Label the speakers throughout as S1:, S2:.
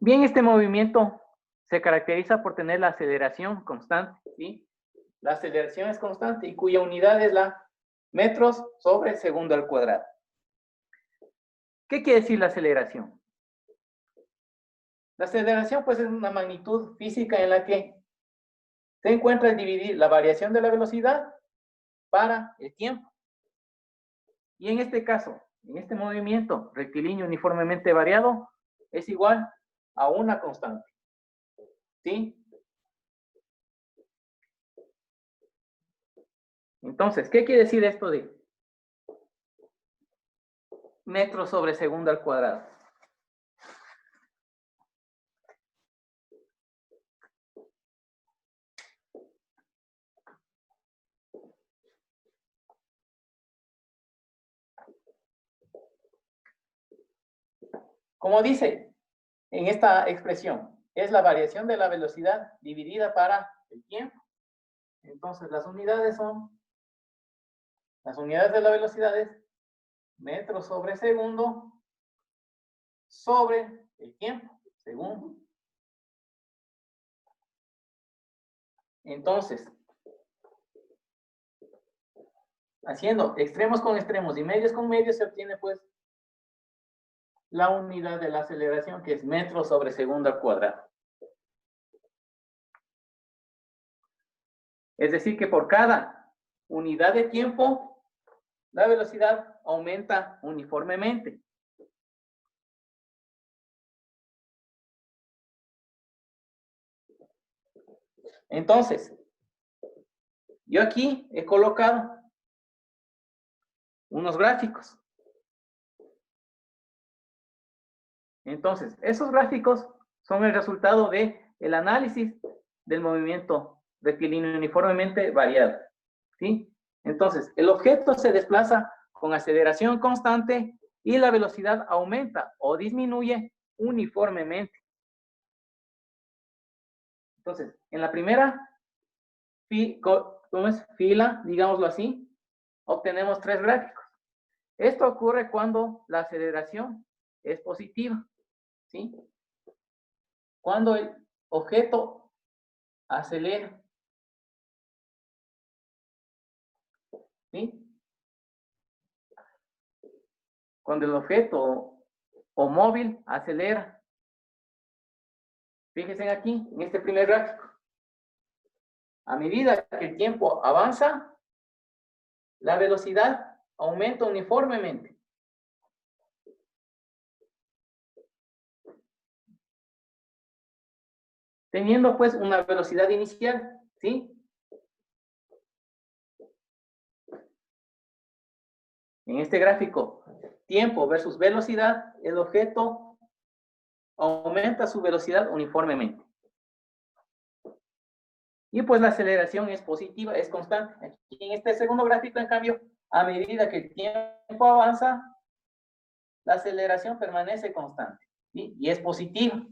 S1: Bien, este movimiento se caracteriza por tener la aceleración constante, ¿sí? La aceleración es constante y cuya unidad es la metros sobre segundo al cuadrado. ¿Qué quiere decir la aceleración? La aceleración, pues, es una magnitud física en la que se encuentra el dividir la variación de la velocidad para el tiempo. Y en este caso, en este movimiento rectilíneo uniformemente variado, es igual a una constante, ¿sí? Entonces, ¿qué quiere decir esto de metros sobre segundo al cuadrado? Como dice en esta expresión, es la variación de la velocidad dividida para el tiempo. Entonces, las unidades de la velocidad es metros sobre segundo sobre el tiempo, segundo. Entonces, haciendo extremos con extremos y medios con medios, se obtiene, pues, la unidad de la aceleración, que es metros sobre segundo al cuadrado. Es decir, que por cada unidad de tiempo, la velocidad aumenta uniformemente. Entonces, yo aquí he colocado unos gráficos. Entonces, esos gráficos son el resultado del análisis del movimiento rectilíneo uniformemente variado, ¿sí? Entonces, el objeto se desplaza con aceleración constante y la velocidad aumenta o disminuye uniformemente. Entonces, en la primera fila, digámoslo así, obtenemos tres gráficos. Esto ocurre cuando la aceleración es positiva, ¿sí? Cuando el objeto acelera, ¿sí? Cuando el objeto o móvil acelera. Fíjense aquí, en este primer gráfico. A medida que el tiempo avanza, la velocidad aumenta uniformemente. Teniendo, pues, una velocidad inicial, ¿sí? En este gráfico, tiempo versus velocidad, el objeto aumenta su velocidad uniformemente. Y pues la aceleración es positiva, es constante. Aquí en este segundo gráfico, en cambio, a medida que el tiempo avanza, la aceleración permanece constante, ¿sí? Y es positiva.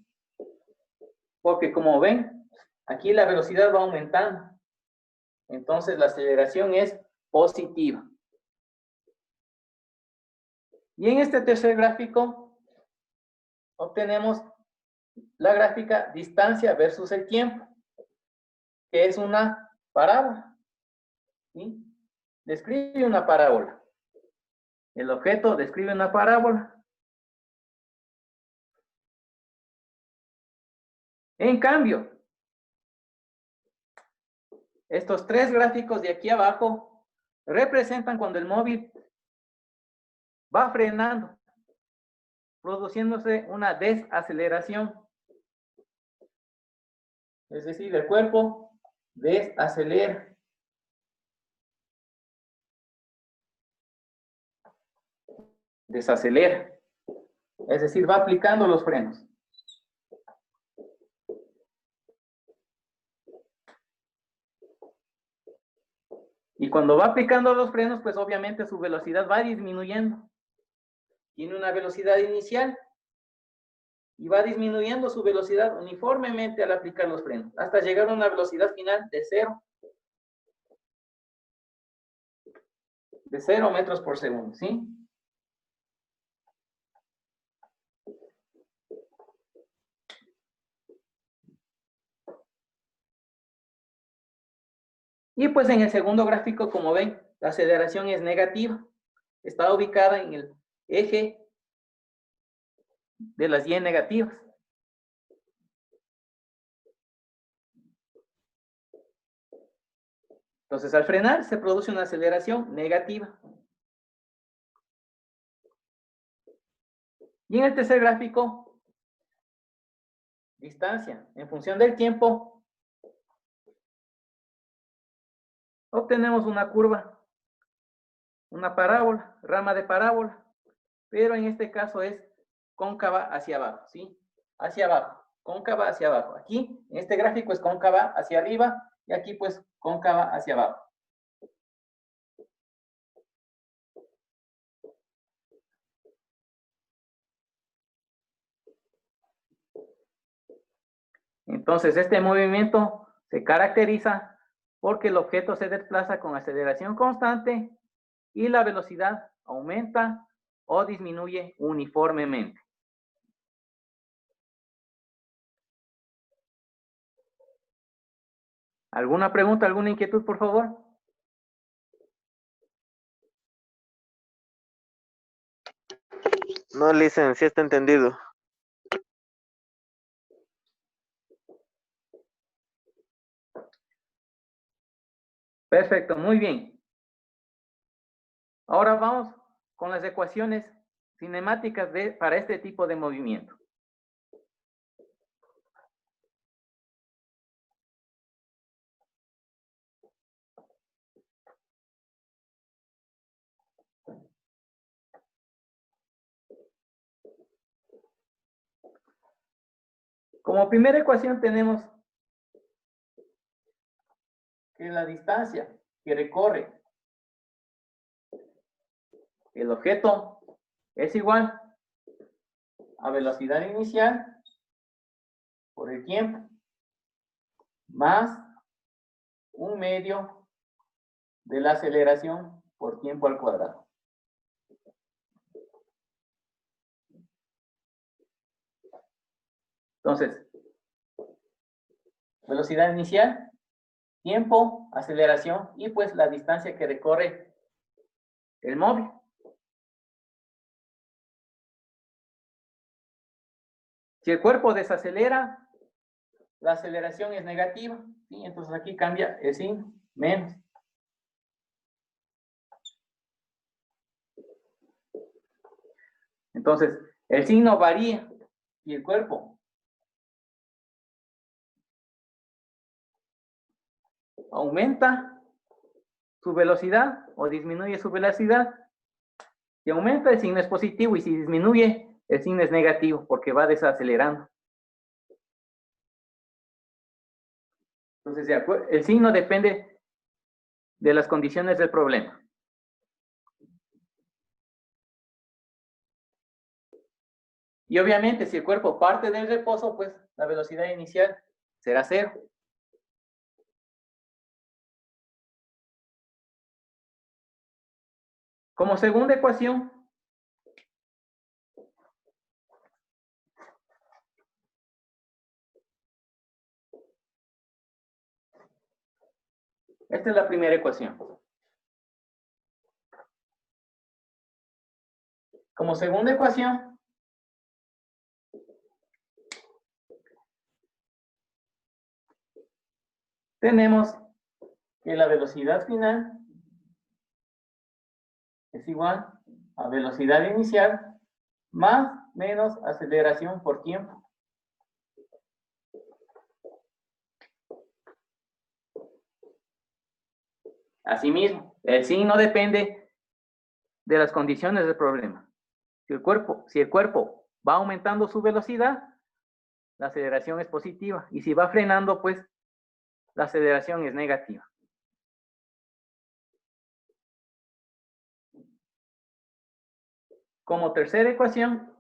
S1: Porque como ven, aquí la velocidad va aumentando. Entonces la aceleración es positiva. Y en este tercer gráfico obtenemos la gráfica distancia versus el tiempo, que es una parábola, ¿sí? Describe una parábola. El objeto describe una parábola. En cambio, estos tres gráficos de aquí abajo representan cuando el móvil va frenando, produciéndose una desaceleración. Es decir, el cuerpo desacelera. Desacelera. Es decir, va aplicando los frenos. Y cuando va aplicando los frenos, pues obviamente su velocidad va disminuyendo. Tiene una velocidad inicial y va disminuyendo su velocidad uniformemente al aplicar los frenos, hasta llegar a una velocidad final de 0. De 0 metros por segundo, ¿sí? Y pues en el segundo gráfico, como ven, la aceleración es negativa. Está ubicada en el eje de las y negativas. Entonces, al frenar se produce una aceleración negativa. Y en el tercer gráfico, distancia en función del tiempo, obtenemos una curva, una parábola, rama de parábola, pero en este caso es cóncava hacia abajo, ¿sí? Hacia abajo, cóncava hacia abajo. Aquí, en este gráfico es cóncava hacia arriba y aquí pues cóncava hacia abajo. Entonces, este movimiento se caracteriza porque el objeto se desplaza con aceleración constante y la velocidad aumenta o disminuye uniformemente. ¿Alguna pregunta, alguna inquietud, por favor?
S2: No, Licen, sí está entendido.
S1: Perfecto, muy bien. Ahora vamos con las ecuaciones cinemáticas para este tipo de movimiento. Como primera ecuación tenemos que la distancia que recorre el objeto es igual a velocidad inicial por el tiempo más un medio de la aceleración por tiempo al cuadrado. Entonces, velocidad inicial, tiempo, aceleración y pues la distancia que recorre el móvil. Si el cuerpo desacelera, la aceleración es negativa, ¿sí? Entonces aquí cambia el signo, menos. Entonces, el signo varía y el cuerpo aumenta su velocidad o disminuye su velocidad. Si aumenta, el signo es positivo y si disminuye, el signo es negativo porque va desacelerando. Entonces, el signo depende de las condiciones del problema. Y obviamente, si el cuerpo parte del reposo, pues la velocidad inicial será 0. Como segunda ecuación, esta es la primera ecuación. Como segunda ecuación, tenemos que la velocidad final es igual a velocidad inicial más menos aceleración por tiempo. Asimismo, el signo depende de las condiciones del problema. Si el cuerpo va aumentando su velocidad, la aceleración es positiva. Y si va frenando, pues la aceleración es negativa. Como tercera ecuación,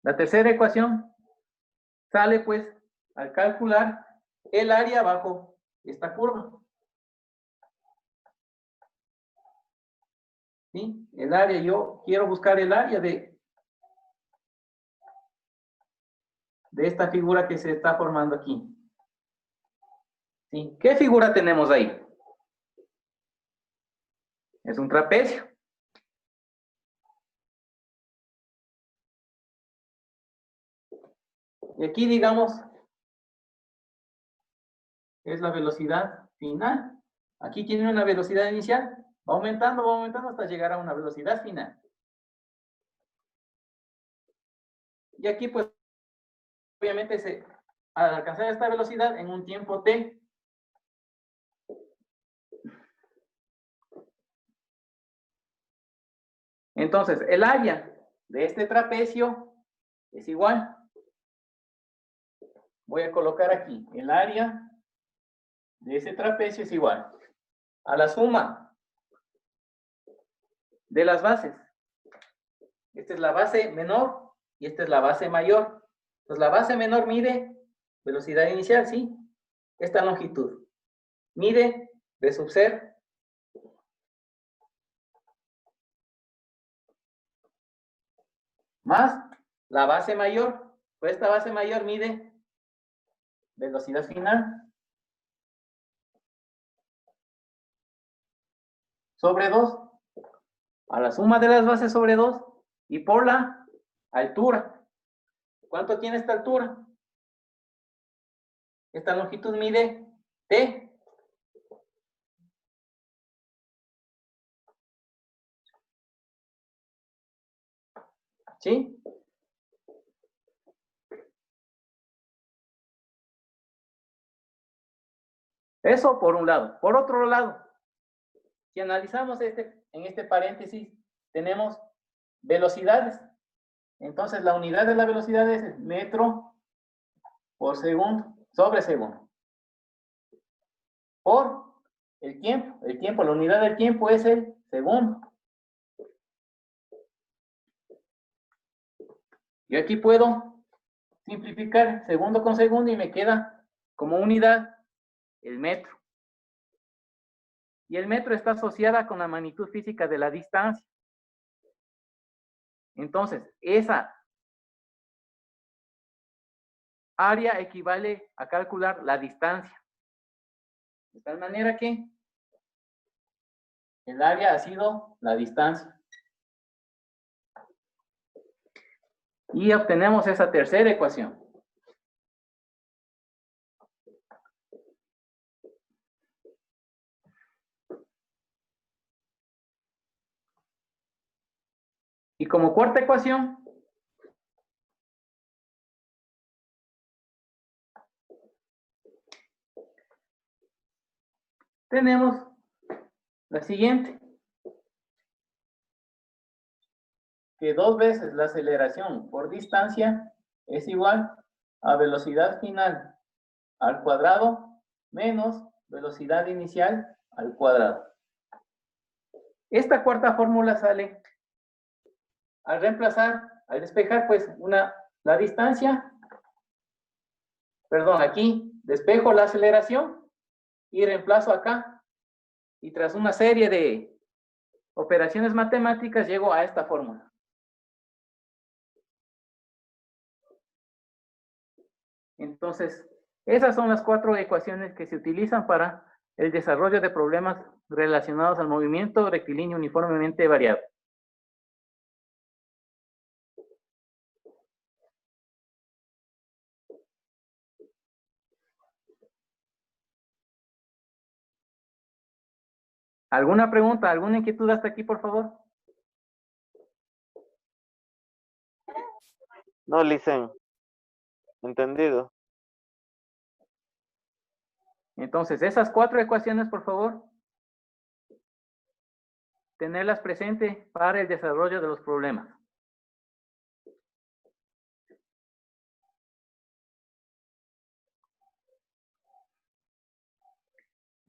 S1: la tercera ecuación sale pues al calcular el área bajo esta curva. ¿Sí? El área, yo quiero buscar el área de de esta figura que se está formando aquí. ¿Sí? ¿Qué figura tenemos ahí? Es un trapecio. Y aquí, digamos, es la velocidad final. Aquí tiene una velocidad inicial. Va aumentando hasta llegar a una velocidad final. Y aquí, pues, obviamente, al alcanzar esta velocidad en un tiempo t, entonces el área de este trapecio es igual. Voy a colocar aquí, el área de ese trapecio es igual a la suma de las bases. Esta es la base menor y esta es la base mayor. Entonces la base menor mide velocidad inicial, ¿sí? Esta longitud. Mide B sub 0 más la base mayor. Pues esta base mayor mide velocidad final sobre 2 a la suma de las bases sobre 2 y por la altura. ¿Cuánto tiene esta altura? Esta longitud mide t. ¿Sí? Eso por un lado. Por otro lado, si analizamos en este paréntesis, tenemos velocidades. Entonces, la unidad de la velocidad es metro por segundo sobre segundo. Por el tiempo, la unidad del tiempo es el segundo. Yo aquí puedo simplificar segundo con segundo y me queda como unidad el metro. Y el metro está asociada con la magnitud física de la distancia. Entonces, esa área equivale a calcular la distancia. De tal manera que el área ha sido la distancia. Y obtenemos esa tercera ecuación. Y como cuarta ecuación, tenemos la siguiente. Que 2 veces la aceleración por distancia es igual a velocidad final al cuadrado menos velocidad inicial al cuadrado. Esta cuarta fórmula sale al reemplazar, al despejar, pues, la distancia, perdón, aquí despejo la aceleración y reemplazo acá. Y tras una serie de operaciones matemáticas llego a esta fórmula. Entonces, esas son las 4 ecuaciones que se utilizan para el desarrollo de problemas relacionados al movimiento rectilíneo uniformemente variable. ¿Alguna pregunta, alguna inquietud hasta aquí, por favor?
S2: No, Licen. Entendido.
S1: Entonces, esas 4 ecuaciones, por favor, tenerlas presentes para el desarrollo de los problemas.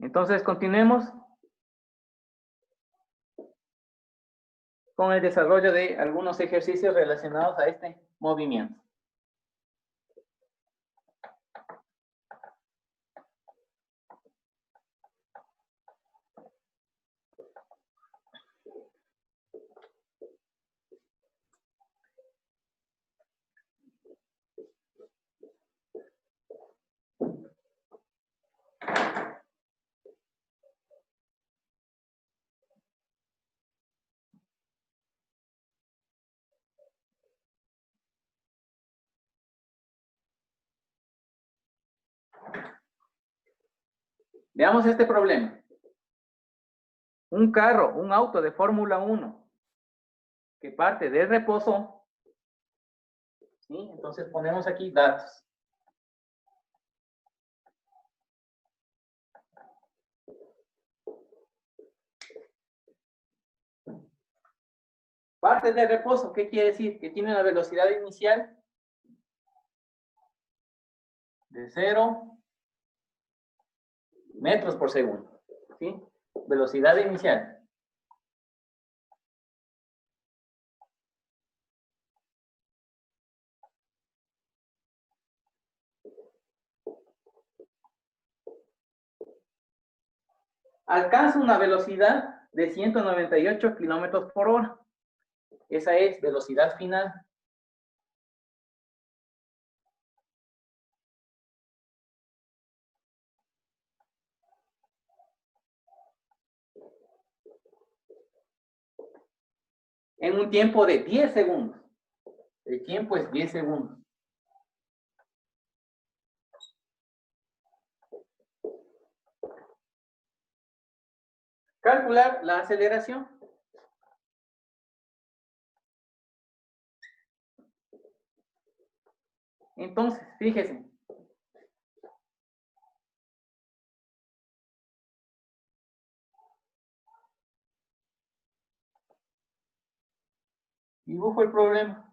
S1: Entonces, continuemos con el desarrollo de algunos ejercicios relacionados a este movimiento. Veamos este problema. Un carro, un auto de Fórmula 1 que parte de reposo. ¿Sí? Entonces ponemos aquí datos. Parte de reposo, ¿qué quiere decir? Que tiene una velocidad inicial de 0 metros por segundo. ¿Sí? Velocidad inicial. Alcanza una velocidad de 198 kilómetros por hora. Esa es velocidad final. En un tiempo de 10 segundos. El tiempo es 10 segundos. Calcular la aceleración. Entonces, fíjese. Dibujo el problema.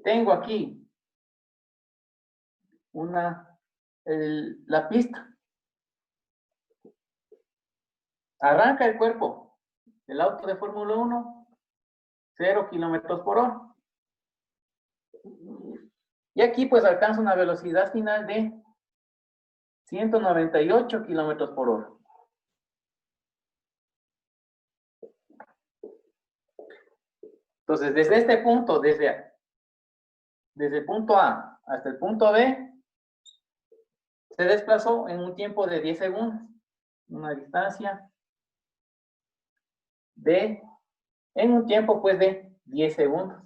S1: Tengo aquí la pista. Arranca el cuerpo del auto de Fórmula 1, 0 kilómetros por hora. Y aquí pues alcanza una velocidad final de 198 kilómetros por hora. Entonces, desde este punto, desde el punto A hasta el punto B, se desplazó en un tiempo de 10 segundos. Una distancia en un tiempo pues de 10 segundos.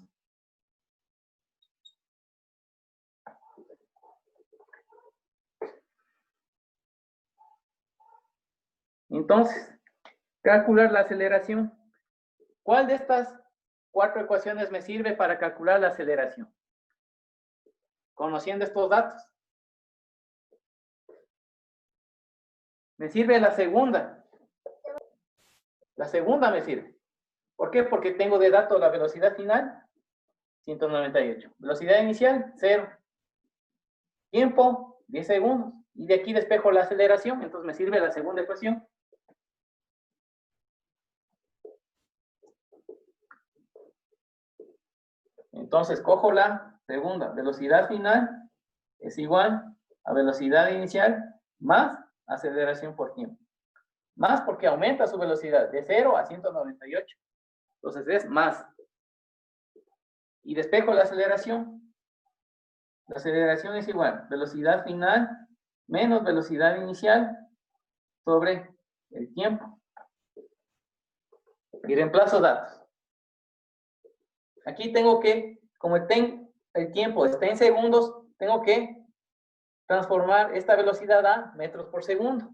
S1: Entonces, calcular la aceleración. ¿Cuál de estas 4 ecuaciones me sirve para calcular la aceleración? Conociendo estos datos. Me sirve la segunda. La segunda me sirve. ¿Por qué? Porque tengo de dato la velocidad final, 198. Velocidad inicial, 0. Tiempo, 10 segundos. Y de aquí despejo la aceleración, entonces me sirve la segunda ecuación. Entonces cojo la segunda. Velocidad final es igual a velocidad inicial más aceleración por tiempo. Más porque aumenta su velocidad de 0 a 198. Entonces es más. Y despejo la aceleración. La aceleración es igual velocidad final menos velocidad inicial sobre el tiempo. Y reemplazo datos. Aquí tengo que, como el tiempo está en segundos, tengo que transformar esta velocidad a metros por segundo.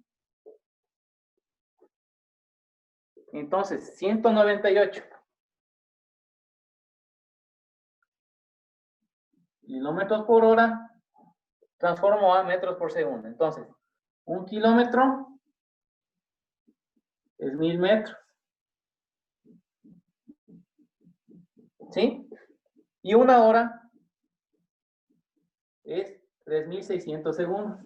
S1: Entonces, 198 kilómetros por hora, transformo a metros por segundo. Entonces, 1 kilómetro es 1000 metros. ¿Sí? Y 1 hora es 3600 segundos.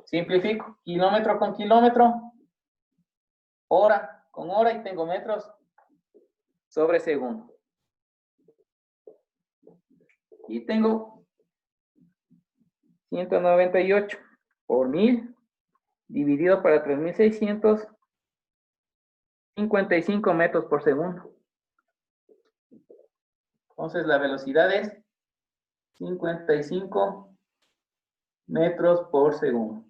S1: Simplifico. Kilómetro con kilómetro, hora con hora, y tengo metros sobre segundo. Y tengo 198 por 1000 dividido para 3600, 55 metros por segundo. Entonces la velocidad es 55 metros por segundo.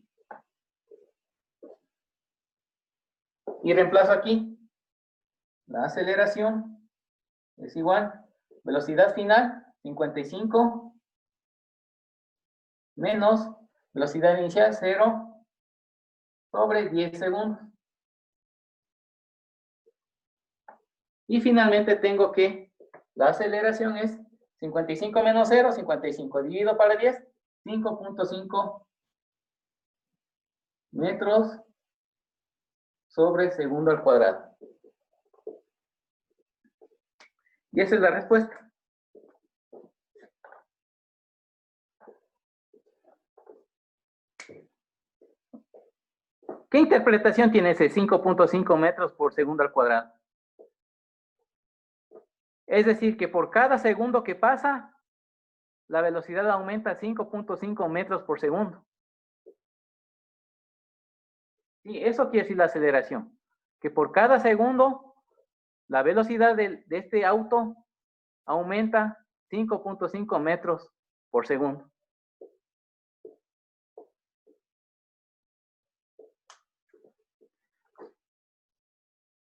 S1: Y reemplazo aquí. La aceleración es igual. Velocidad final, 55. Menos velocidad inicial, 0. Sobre 10 segundos. Y finalmente tengo que la aceleración es 55 menos 0, 55 dividido para 10, 5.5 metros sobre segundo al cuadrado. Y esa es la respuesta. ¿Qué interpretación tiene ese 5.5 metros por segundo al cuadrado? Es decir, que por cada segundo que pasa, la velocidad aumenta 5.5 metros por segundo. Sí, eso quiere decir la aceleración. Que por cada segundo, la velocidad de este auto aumenta 5.5 metros por segundo.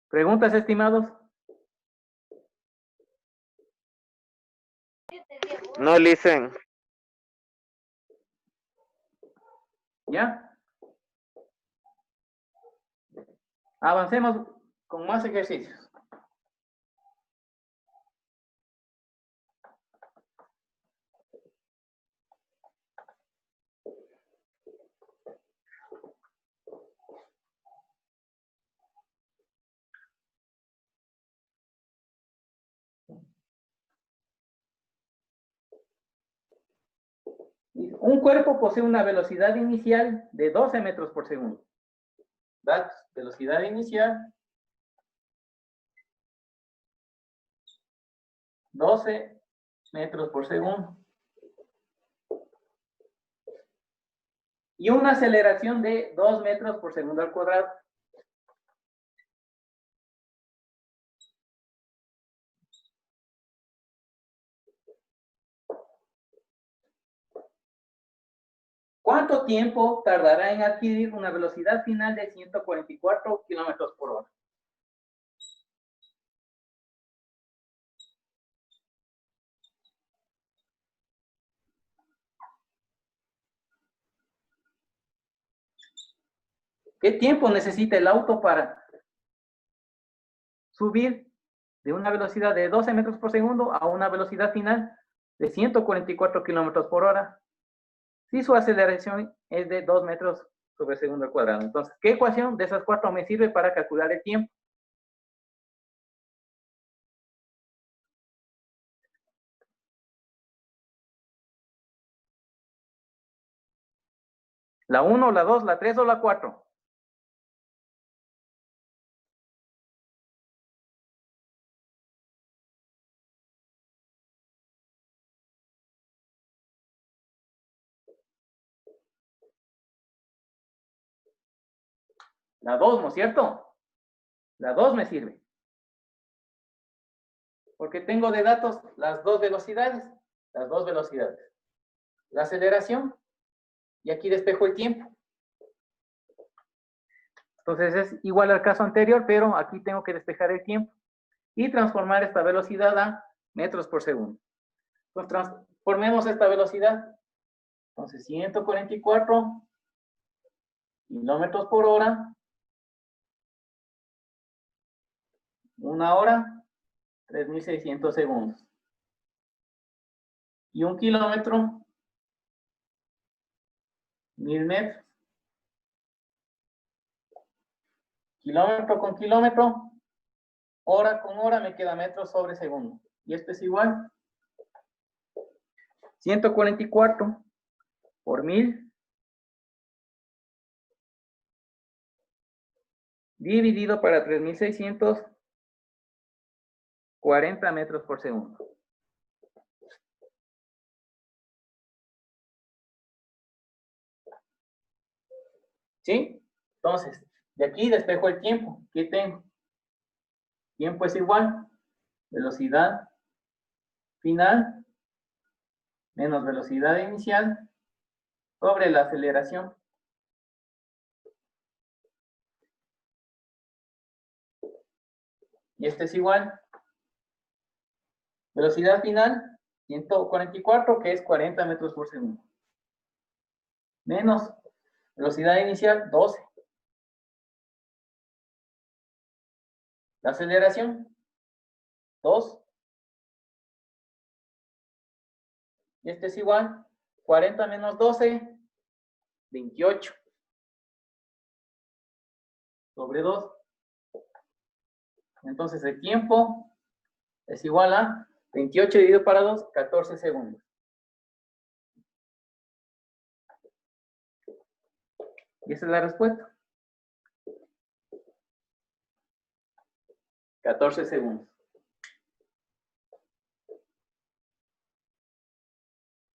S1: ¿Preguntas, estimados?
S2: No, listen.
S1: ¿Ya? Avancemos con más ejercicios. Un cuerpo posee una velocidad inicial de 12 metros por segundo. Datos, velocidad inicial, 12 metros por segundo. Y una aceleración de 2 metros por segundo al cuadrado. ¿Cuánto tiempo tardará en adquirir una velocidad final de 144 kilómetros por hora? ¿Qué tiempo necesita el auto para subir de una velocidad de 12 metros por segundo a una velocidad final de 144 kilómetros por hora? Si su aceleración es de 2 metros sobre segundo al cuadrado. Entonces, ¿qué ecuación de esas 4 me sirve para calcular el tiempo? ¿La 1, la 2, la 3 o la 4? La 2, ¿no es cierto? La 2 me sirve. Porque tengo de datos las dos velocidades. Las dos velocidades. La aceleración. Y aquí despejo el tiempo. Entonces es igual al caso anterior, pero aquí tengo que despejar el tiempo. Y transformar esta velocidad a metros por segundo. Entonces transformemos esta velocidad. Entonces 144 kilómetros por hora. 1 hora, 3.600 segundos. Y 1 kilómetro, 1.000 metros. Kilómetro con kilómetro, hora con hora me queda metros sobre segundo. Y esto es igual. 144 por 1.000 dividido para 3.640 metros por segundo. ¿Sí? Entonces, de aquí despejo el tiempo. ¿Qué tengo? Tiempo es igual. Velocidad final menos velocidad inicial sobre la aceleración. Y este es igual. Velocidad final, 144, que es 40 metros por segundo. Menos velocidad inicial, 12. La aceleración, 2. Y este es igual. 40 menos 12, 28. Sobre 2. Entonces el tiempo es igual a 28 dividido para 2, 14 segundos. Y esa es la respuesta. 14 segundos.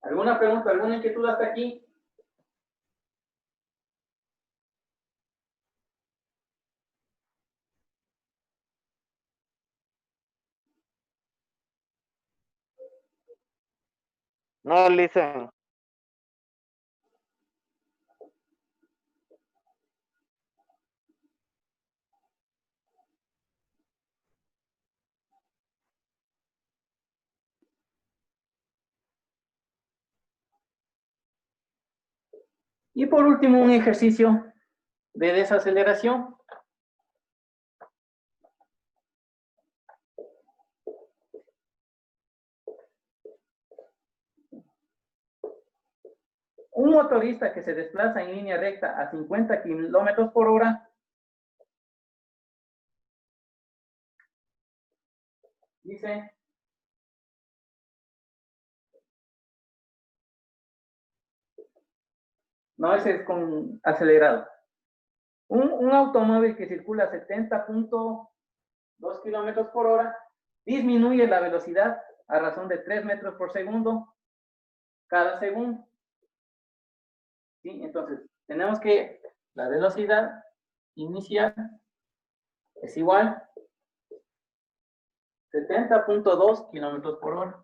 S1: ¿Alguna pregunta, alguna inquietud hasta aquí?
S2: No, listen.
S1: Y por último, un ejercicio de desaceleración. Un motorista que se desplaza en línea recta a 50 kilómetros por hora dice, no, ese es con acelerado. Un automóvil que circula a 70.2 kilómetros por hora disminuye la velocidad a razón de 3 metros por segundo cada segundo. ¿Sí? Entonces, tenemos que la velocidad inicial es igual 70.2 kilómetros por hora.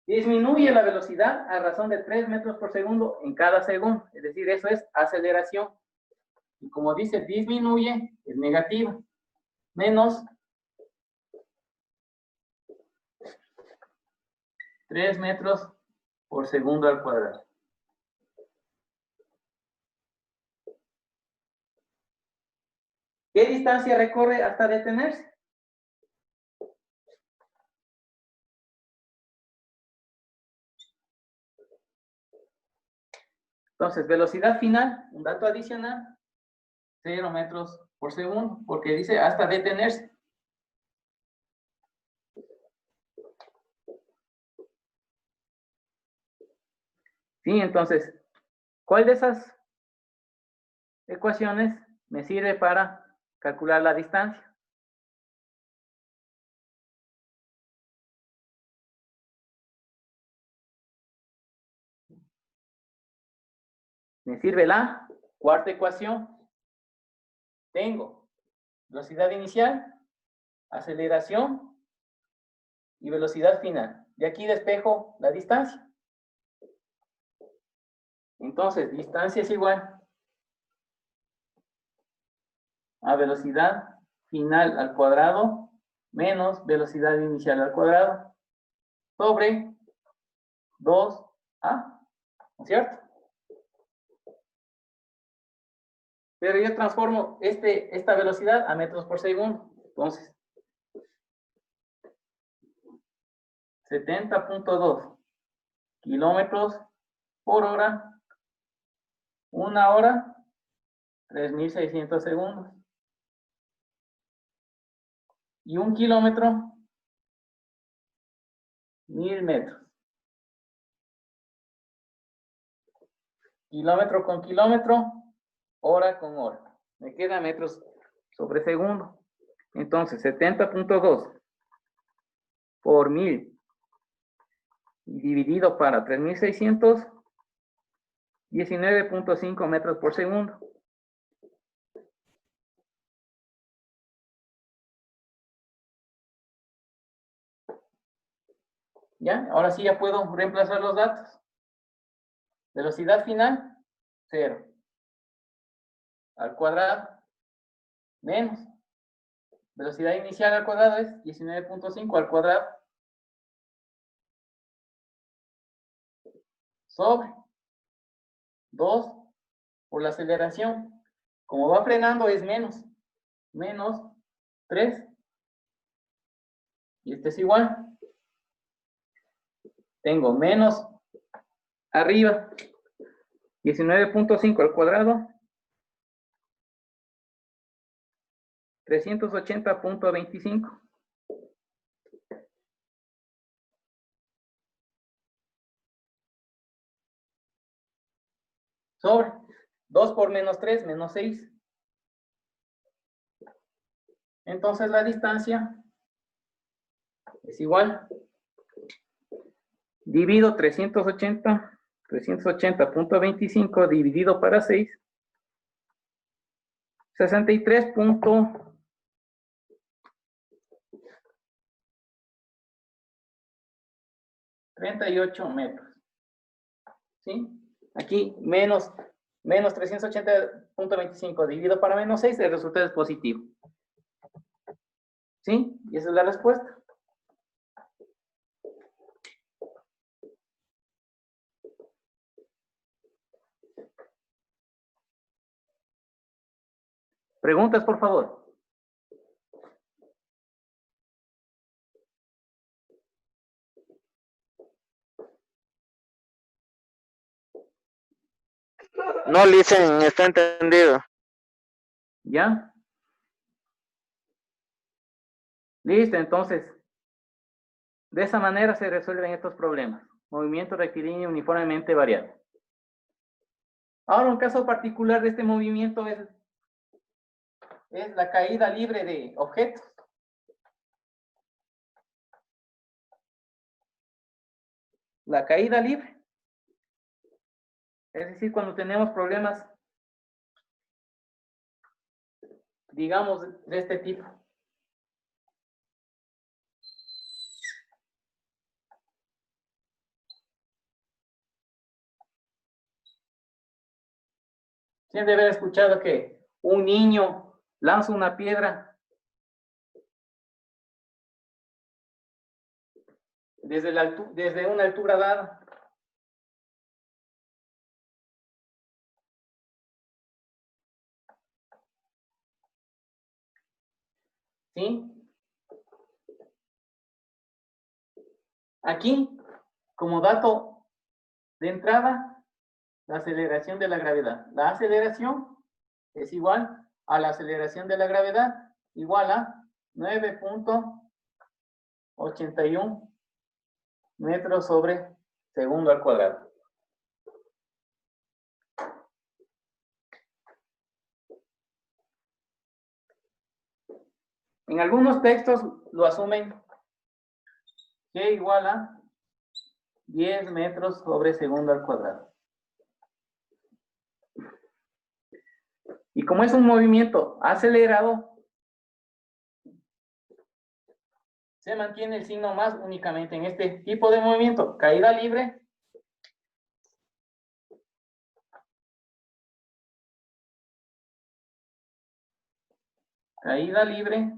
S1: Disminuye la velocidad a razón de 3 metros por segundo en cada segundo. Es decir, eso es aceleración. Y como dice disminuye, es negativa. Menos 3 metros por segundo al cuadrado. ¿Qué distancia recorre hasta detenerse? Entonces, velocidad final, un dato adicional, 0 metros por segundo, porque dice hasta detenerse. Sí, entonces, ¿cuál de esas ecuaciones me sirve para calcular la distancia? Me sirve la cuarta ecuación. Tengo velocidad inicial, aceleración y velocidad final. De aquí despejo la distancia. Entonces, distancia es igual a velocidad final al cuadrado menos velocidad inicial al cuadrado sobre 2a, ¿no es cierto? Pero yo transformo esta velocidad a metros por segundo. Entonces, 70.2 kilómetros por hora, 1 hora, 3.600 segundos. Y 1 kilómetro, 1.000 metros. Kilómetro con kilómetro, hora con hora. Me queda metros sobre segundo. Entonces, 70.2 por 1.000 y dividido para 3.600, 19.5 metros por segundo. ¿Ya? Ahora sí ya puedo reemplazar los datos. Velocidad final, 0. Al cuadrado, menos. Velocidad inicial al cuadrado es 19.5 al cuadrado. Sobre 2 por la aceleración. Como va frenando es menos. Menos 3. Y este es igual. Tengo menos arriba 19.5 al cuadrado. 380.25. Sobre 2 por menos 3, menos 6. Entonces la distancia es igual. Divido 380.25 dividido para 6. 63.38 metros. ¿Sí? Aquí menos 380.25 dividido para menos 6, el resultado es positivo. ¿Sí? Y esa es la respuesta. Preguntas, por favor.
S2: No, listen, está entendido.
S1: ¿Ya? Listo, entonces. De esa manera se resuelven estos problemas. Movimiento rectilíneo uniformemente variable. Ahora, un caso particular de este movimiento es la caída libre de objetos. La caída libre. Es decir, cuando tenemos problemas, digamos, de este tipo. Sí, debe haber escuchado que un niño lanza una piedra desde una altura dada. ¿Sí? Aquí, como dato de entrada, la aceleración de la gravedad. La aceleración es igual a la aceleración de la gravedad, igual a 9.81 metros sobre segundo al cuadrado. En algunos textos lo asumen que igual a 10 metros sobre segundo al cuadrado. Y como es un movimiento acelerado, se mantiene el signo más únicamente en este tipo de movimiento. Caída libre. Caída libre.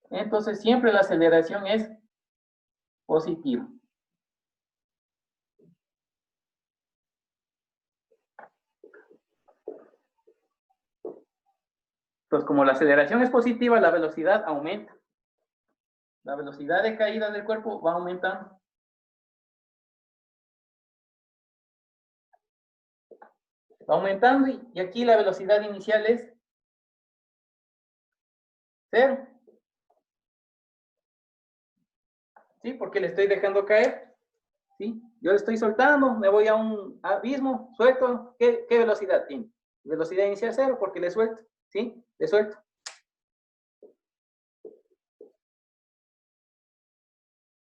S1: Entonces siempre la aceleración es positiva. Entonces, como la aceleración es positiva, la velocidad aumenta. La velocidad de caída del cuerpo va aumentando. Va aumentando y aquí la velocidad inicial es 0. ¿Sí? Porque le estoy dejando caer. ¿Sí? Yo le estoy soltando, me voy a un abismo, suelto. ¿Qué velocidad tiene? Velocidad inicial 0 porque le suelto. ¿Sí? Le suelto.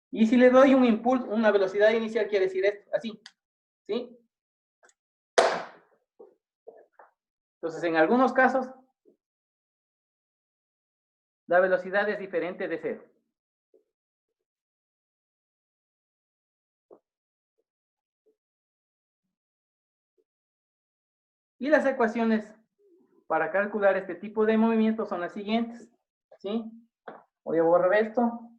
S1: Y si le doy un impulso, una velocidad inicial, quiere decir esto, así. ¿Sí? Entonces, en algunos casos, la velocidad es diferente de 0. Y las ecuaciones para calcular este tipo de movimiento son las siguientes, ¿sí? Voy a borrar esto.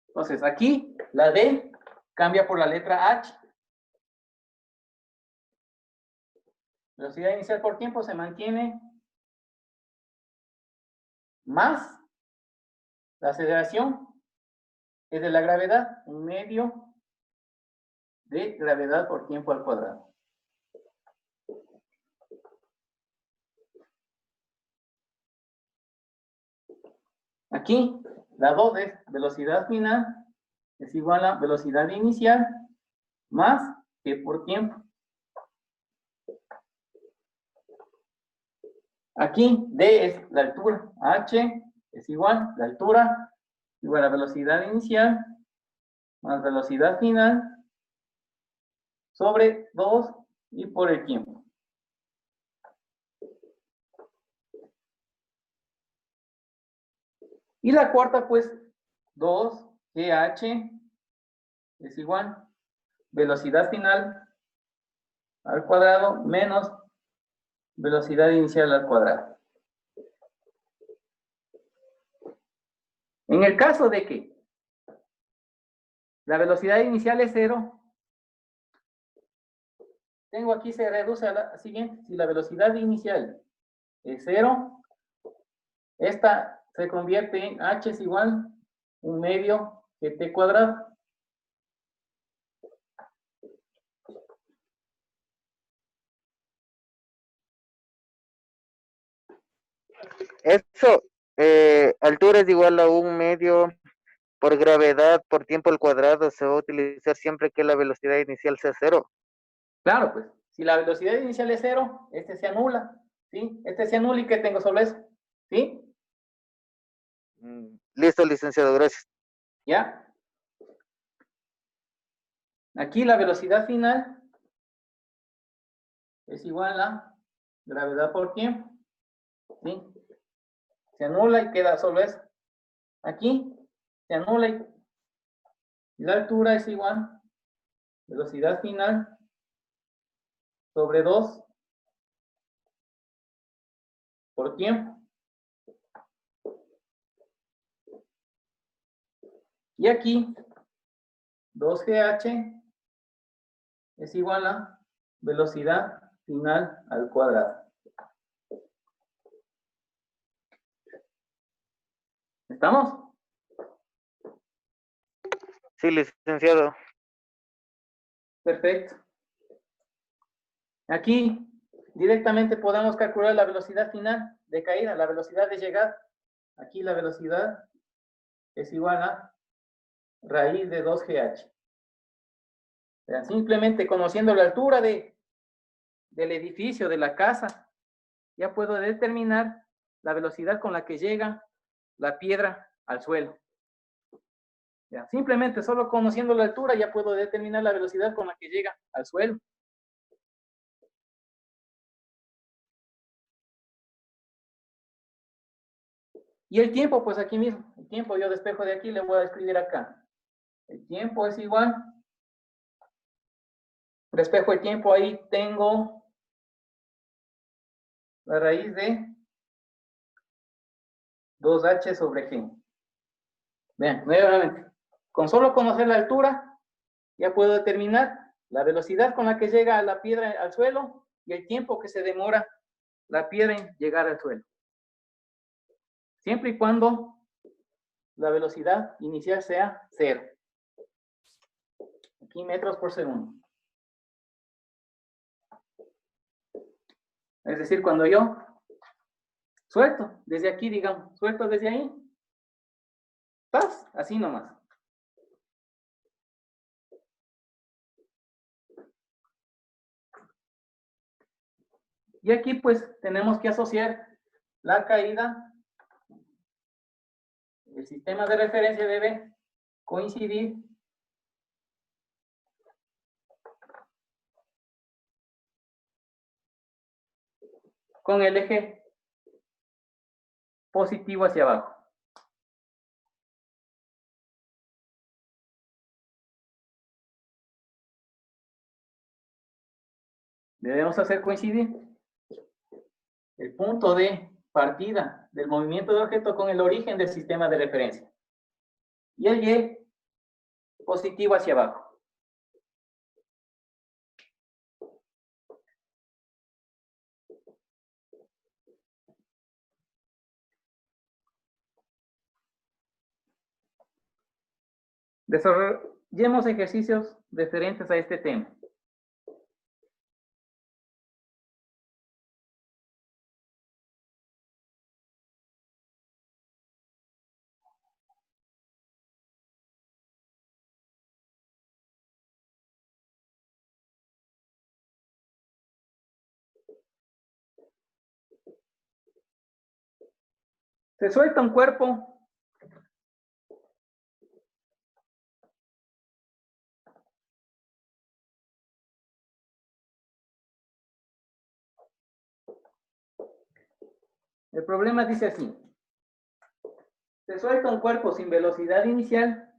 S1: Entonces, aquí la D cambia por la letra H. Velocidad inicial por tiempo se mantiene más la aceleración es de la gravedad, 1/2 de gravedad por tiempo al cuadrado. Aquí, la 2 es velocidad final, es igual a velocidad inicial más G por tiempo. Aquí, D es la altura, H es igual, la altura, igual a velocidad inicial más velocidad final sobre 2 y por el tiempo. Y la cuarta, pues, 2GH es igual velocidad final al cuadrado menos velocidad inicial al cuadrado. En el caso de que la velocidad inicial es 0, tengo aquí, se reduce a la siguiente. Si la velocidad inicial es 0, esta se convierte en h es igual 1/2 gt cuadrado.
S2: Eso, altura es igual a 1/2 por gravedad por tiempo al cuadrado. Se va a utilizar siempre que la velocidad inicial sea 0.
S1: Claro, pues, si la velocidad inicial es 0, este se anula, ¿sí? Este se anula y que tengo solo eso, ¿sí?
S2: Listo, licenciado, gracias.
S1: ¿Ya? Aquí la velocidad final es igual a gravedad por tiempo, ¿sí? Se anula y queda solo eso. Aquí se anula y la altura es igual velocidad final sobre 2 por tiempo. Y aquí 2GH es igual a velocidad final al cuadrado. ¿Estamos?
S2: Sí, licenciado.
S1: Perfecto. Aquí directamente podemos calcular la velocidad final de caída, la velocidad de llegada. Aquí la velocidad es igual a raíz de 2GH. Simplemente conociendo la altura del edificio, de la casa, ya puedo determinar la velocidad con la que llega la piedra al suelo. Ya, simplemente solo conociendo la altura ya puedo determinar la velocidad con la que llega al suelo. Y el tiempo, pues aquí mismo, el tiempo yo despejo de aquí, le voy a escribir acá. El tiempo es igual, despejo el tiempo, ahí tengo la raíz de 2h sobre g. Vean, nuevamente, con solo conocer la altura, ya puedo determinar la velocidad con la que llega la piedra al suelo y el tiempo que se demora la piedra en llegar al suelo. Siempre y cuando la velocidad inicial sea 0. Aquí metros por segundo. Es decir, cuando yo suelto desde aquí, digamos, suelto desde ahí, ¡paz! Así nomás. Y aquí pues tenemos que asociar la caída. El sistema de referencia debe coincidir con el eje positivo hacia abajo. Debemos hacer coincidir el punto de partida del movimiento del objeto con el origen del sistema de referencia. Y el Y positivo hacia abajo. Desarrollemos ejercicios referentes a este tema. Se suelta un cuerpo el problema dice así. Se suelta un cuerpo sin velocidad inicial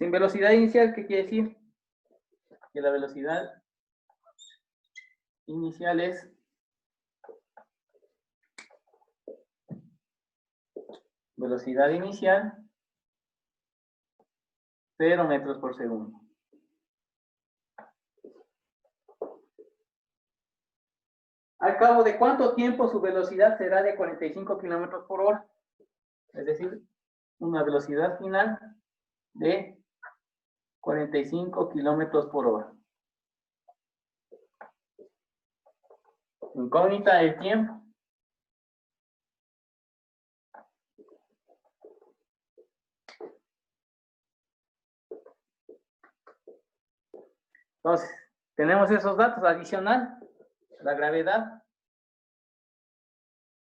S1: sin velocidad inicial, ¿qué quiere decir? Que la velocidad inicial es velocidad inicial 0 metros por segundo. ¿Al cabo de cuánto tiempo su velocidad será de 45 kilómetros por hora? Es decir, una velocidad final de 45 kilómetros por hora. Incógnita del tiempo. Entonces, tenemos esos datos adicional, la gravedad.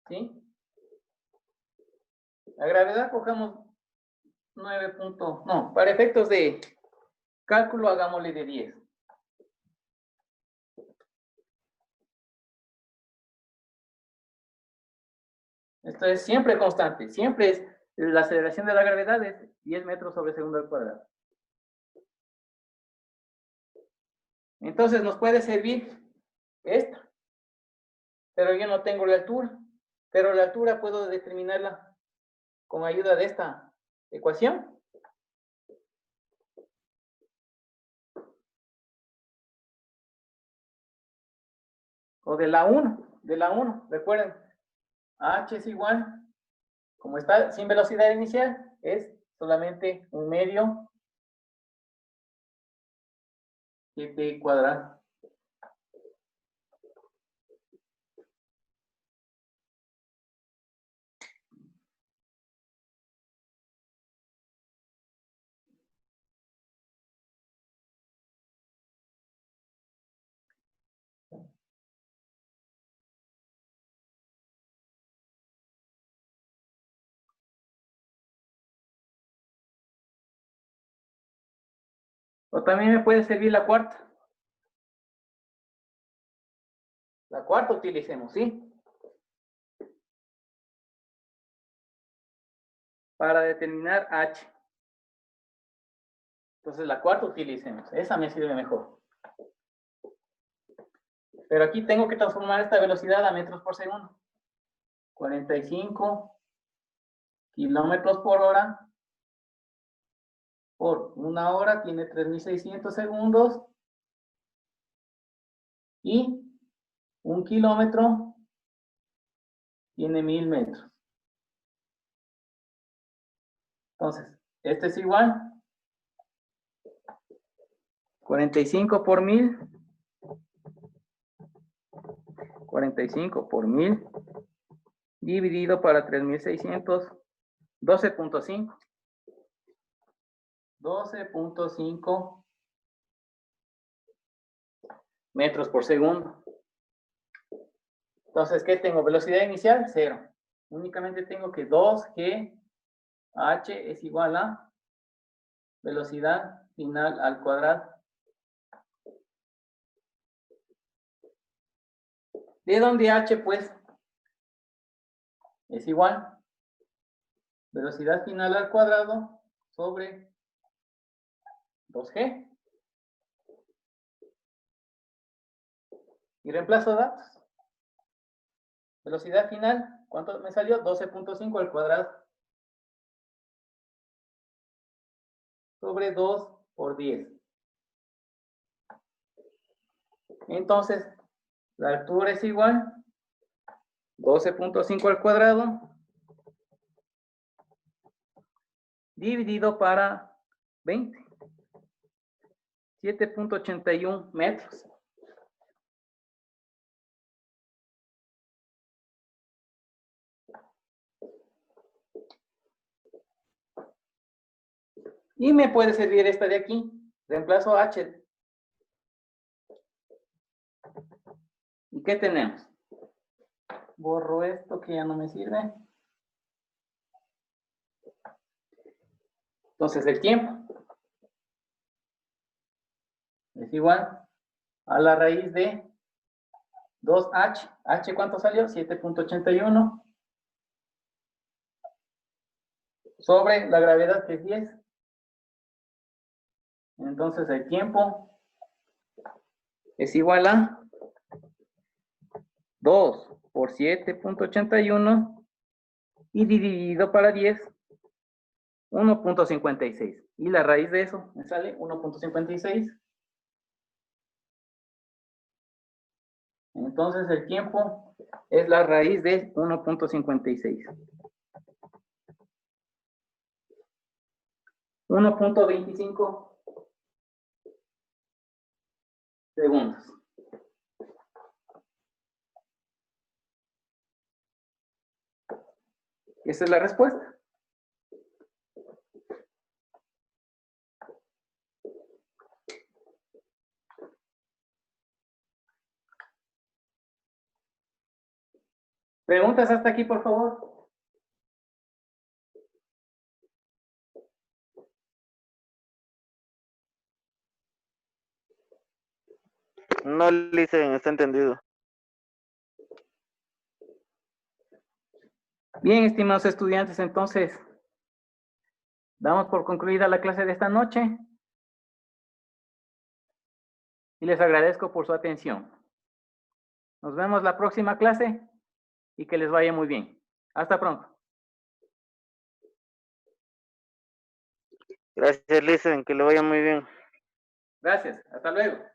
S1: ¿Sí? La gravedad cogemos 9 puntos, no, para efectos de cálculo hagámosle de 10. Esto es siempre constante, siempre es, la aceleración de la gravedad es 10 metros sobre segundo al cuadrado. Entonces nos puede servir esta, pero yo no tengo la altura, pero la altura puedo determinarla con ayuda de esta ecuación. O de la 1, recuerden, h es igual, como está sin velocidad inicial, es solamente un medio gt cuadrado. O también me puede servir la cuarta. La cuarta utilicemos, ¿sí? Para determinar h. Entonces la cuarta utilicemos. Esa me sirve mejor. Pero aquí tengo que transformar esta velocidad a metros por segundo. 45 kilómetros por hora por una hora tiene 3600 segundos. Y 1 kilómetro tiene 1000 metros. Entonces, este es igual 45 por 1000. 45 por 1000 dividido para 3600, 12.5. 12.5 metros por segundo. Entonces, ¿qué tengo? Velocidad inicial, 0. Únicamente tengo que 2g h es igual a velocidad final al cuadrado. ¿De dónde h, pues? Es igual Velocidad final al cuadrado sobre 2G. Y reemplazo datos. Velocidad final, ¿cuánto me salió? 12.5 al cuadrado. Sobre 2 por 10. Entonces, la altura es igual 12.5 al cuadrado dividido para 20. 7.81 metros. Y me puede servir esta de aquí. Reemplazo H. ¿Y qué tenemos? Borro esto que ya no me sirve. Entonces el tiempo es igual a la raíz de 2H. ¿H cuánto salió? 7.81. Sobre la gravedad que es 10. Entonces el tiempo es igual a 2 por 7.81 y dividido para 10, 1.56. Y la raíz de eso me sale 1.56. Entonces el tiempo es la raíz de 1.56. 1.25 segundos. Esa es la respuesta. ¿Preguntas hasta aquí, por favor?
S2: No, Licen, está entendido.
S1: Bien, estimados estudiantes, entonces, damos por concluida la clase de esta noche. Y les agradezco por su atención. Nos vemos la próxima clase y que les vaya muy bien. Hasta pronto.
S2: Gracias, Licen, que le vaya muy bien.
S1: Gracias. Hasta luego.